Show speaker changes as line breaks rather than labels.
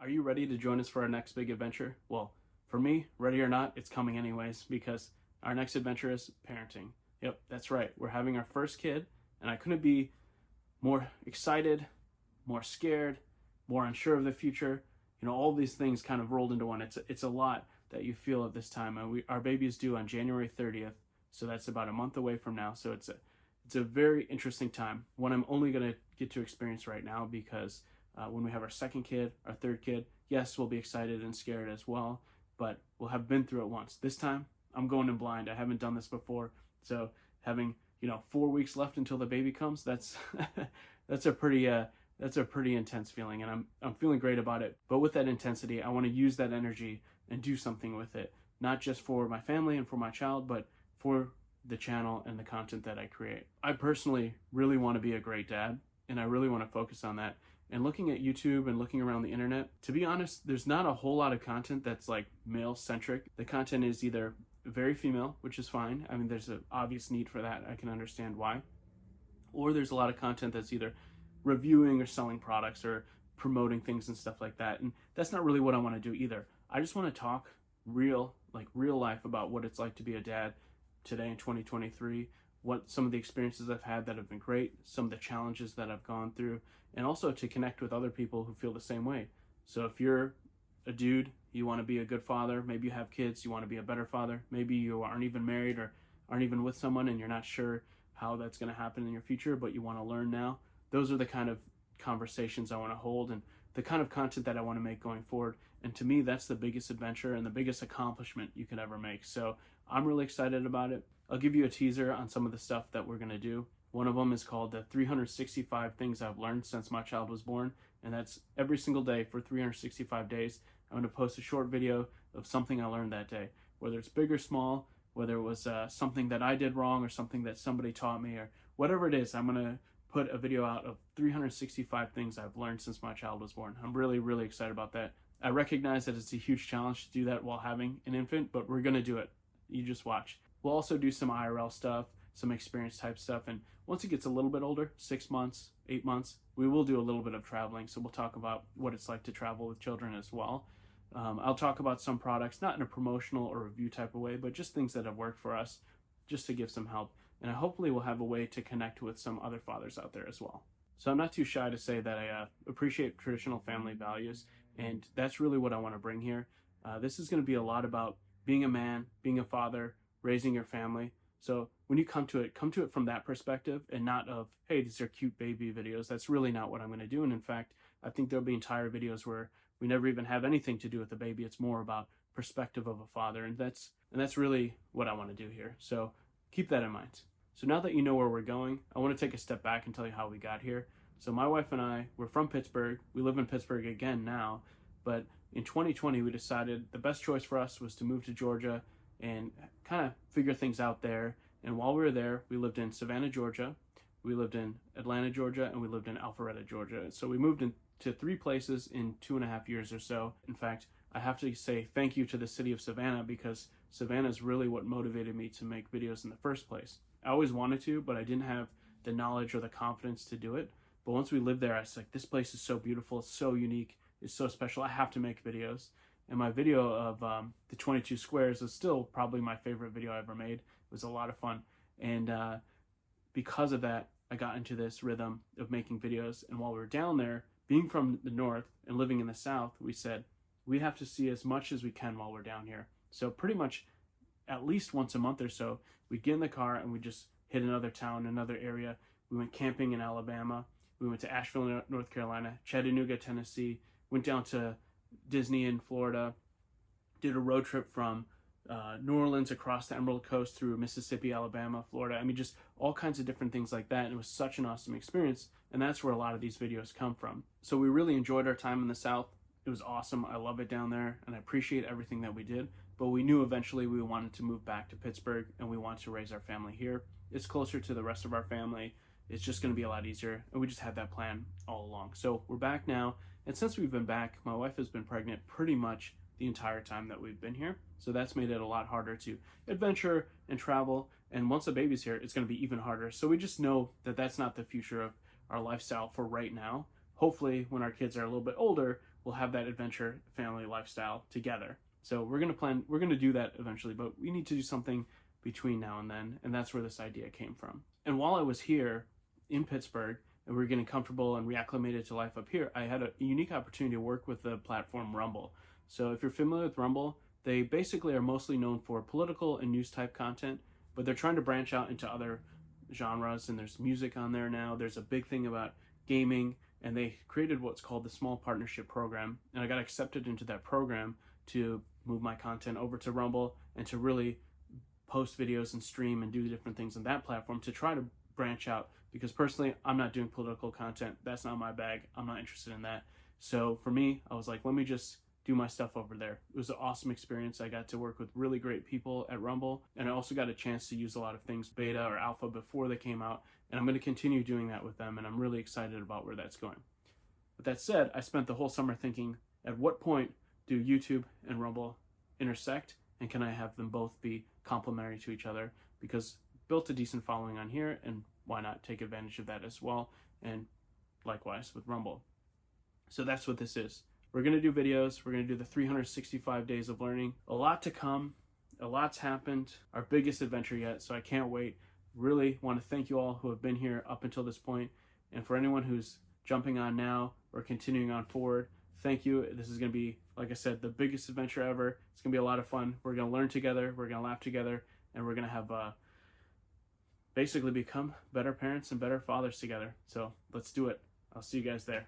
Are you ready to join us for our next big adventure? Well, for me, ready or not, it's coming anyways because our next adventure is parenting. Yep, that's right. We're having our first kid, and I couldn't be more excited, more scared, more unsure of the future. You know, all these things kind of rolled into one. It's a lot that you feel at this time. And our baby is due on January 30th, so that's about a month away from now. So it's a very interesting time. One I'm only going to get to experience right now because when we have our second kid, our third kid, yes, we'll be excited and scared as well, but we'll have been through it once. This time, I'm going in blind. I haven't done this before, so having 4 weeks left until the baby comes, that's that's a pretty intense feeling, and I'm feeling great about it. But with that intensity, I want to use that energy and do something with it, not just for my family and for my child, but for the channel and the content that I create. I personally really want to be a great dad, and I really want to focus on that. And looking at YouTube and looking around the internet, to be honest, there's not a whole lot of content that's like male-centric. The content is either very female, which is fine. I mean, there's an obvious need for that. I can understand why. Or there's a lot of content that's either reviewing or selling products or promoting things and stuff like that. And that's not really what I want to do either. I just want to talk real life about what it's like to be a dad today in 2023, what some of the experiences I've had that have been great, some of the challenges that I've gone through, and also to connect with other people who feel the same way. So if you're a dude, you want to be a good father, maybe you have kids, you want to be a better father, maybe you aren't even married or aren't even with someone and you're not sure how that's going to happen in your future, but you want to learn now, those are the kind of conversations I want to hold and the kind of content that I want to make going forward. And to me, that's the biggest adventure and the biggest accomplishment you could ever make. So I'm really excited about it. I'll give you a teaser on some of the stuff that we're going to do. One of them is called the 365 Things I've Learned Since My Child Was Born. And that's every single day for 365 days. I'm going to post a short video of something I learned that day, whether it's big or small, whether it was something that I did wrong or something that somebody taught me or whatever it is. I'm going to put a video out of 365 things I've learned since my child was born. I'm really, really excited about that. I recognize that it's a huge challenge to do that while having an infant, but we're going to do it. You just watch. We'll also do some IRL stuff, some experience type stuff. And once it gets a little bit older, 6 months, 8 months, we will do a little bit of traveling. So we'll talk about what it's like to travel with children as well. I'll talk about some products, not in a promotional or review type of way, but just things that have worked for us, just to give some help. And I hopefully will have a way to connect with some other fathers out there as well. So I'm not too shy to say that I appreciate traditional family values, and that's really what I want to bring here. This is going to be a lot about being a man, being a father, raising your family. So when you come to it from that perspective and not of, hey, these are cute baby videos. That's really not what I'm going to do. And in fact, I think there'll be entire videos where we never even have anything to do with the baby. It's more about perspective of a father. And that's really what I want to do here. So keep that in mind. So now that you know where we're going, I want to take a step back and tell you how we got here. So my wife and I, we're from Pittsburgh. We live in Pittsburgh again now, but in 2020, we decided the best choice for us was to move to Georgia and kind of figure things out there. And while we were there, we lived in Savannah, Georgia, we lived in Atlanta, Georgia, and we lived in Alpharetta, Georgia. So we moved into 3 places in 2.5 years or so. In fact, I have to say thank you to the city of Savannah because Savannah is really what motivated me to make videos in the first place. I always wanted to, but I didn't have the knowledge or the confidence to do it. But once we lived there, I was like, this place is so beautiful, it's so unique, it's so special, I have to make videos. And my video of the 22 squares is still probably my favorite video I ever made. It was a lot of fun. And because of that, I got into this rhythm of making videos. And while we were down there, being from the north and living in the south, we said, we have to see as much as we can while we're down here. So pretty much at least once a month or so, we'd get in the car and we'd just hit another town, another area. We went camping in Alabama. We went to Asheville, North Carolina, Chattanooga, Tennessee, went down to Disney in Florida, did a road trip from New Orleans across the Emerald Coast through Mississippi, Alabama, Florida. I mean, just all kinds of different things like that. And it was such an awesome experience. And that's where a lot of these videos come from. So we really enjoyed our time in the South. It was awesome. I love it down there and I appreciate everything that we did. But we knew eventually we wanted to move back to Pittsburgh and we wanted to raise our family here. It's closer to the rest of our family. It's just going to be a lot easier. And we just had that plan all along. So we're back now. And since we've been back, my wife has been pregnant pretty much the entire time that we've been here. So that's made it a lot harder to adventure and travel. And once the baby's here, it's going to be even harder. So we just know that that's not the future of our lifestyle for right now. Hopefully, when our kids are a little bit older, we'll have that adventure family lifestyle together. So we're going to do that eventually, but we need to do something between now and then. And that's where this idea came from. And while I was here in Pittsburgh and we were getting comfortable and reacclimated to life up here, I had a unique opportunity to work with the platform Rumble. So if you're familiar with Rumble, they basically are mostly known for political and news type content, but they're trying to branch out into other genres, and there's music on there now. There's a big thing about gaming, and they created what's called the Small Partnership Program, and I got accepted into that program to move my content over to Rumble and to really post videos and stream and do different things on that platform to try to branch out, because personally I'm not doing political content. That's not my bag. I'm not interested in that. So for me, I was like, let me just do my stuff over there. It was an awesome experience. I got to work with really great people at Rumble, and I also got a chance to use a lot of things beta or alpha before they came out, and I'm going to continue doing that with them, and I'm really excited about where that's going. With that said, I spent the whole summer thinking, at what point do YouTube and Rumble intersect, and can I have them both be complementary to each other? Because built a decent following on here, and why not take advantage of that as well, and likewise with Rumble. So that's what this is. We're going to do videos. We're going to do the 365 days of learning. A lot to come. A lot's happened. Our biggest adventure yet, so I can't wait. Really want to thank you all who have been here up until this point. And for anyone who's jumping on now or continuing on forward, thank you. This is going to be, like I said, the biggest adventure ever. It's going to be a lot of fun. We're going to learn together. We're going to laugh together. And we're going to have basically become better parents and better fathers together. So let's do it. I'll see you guys there.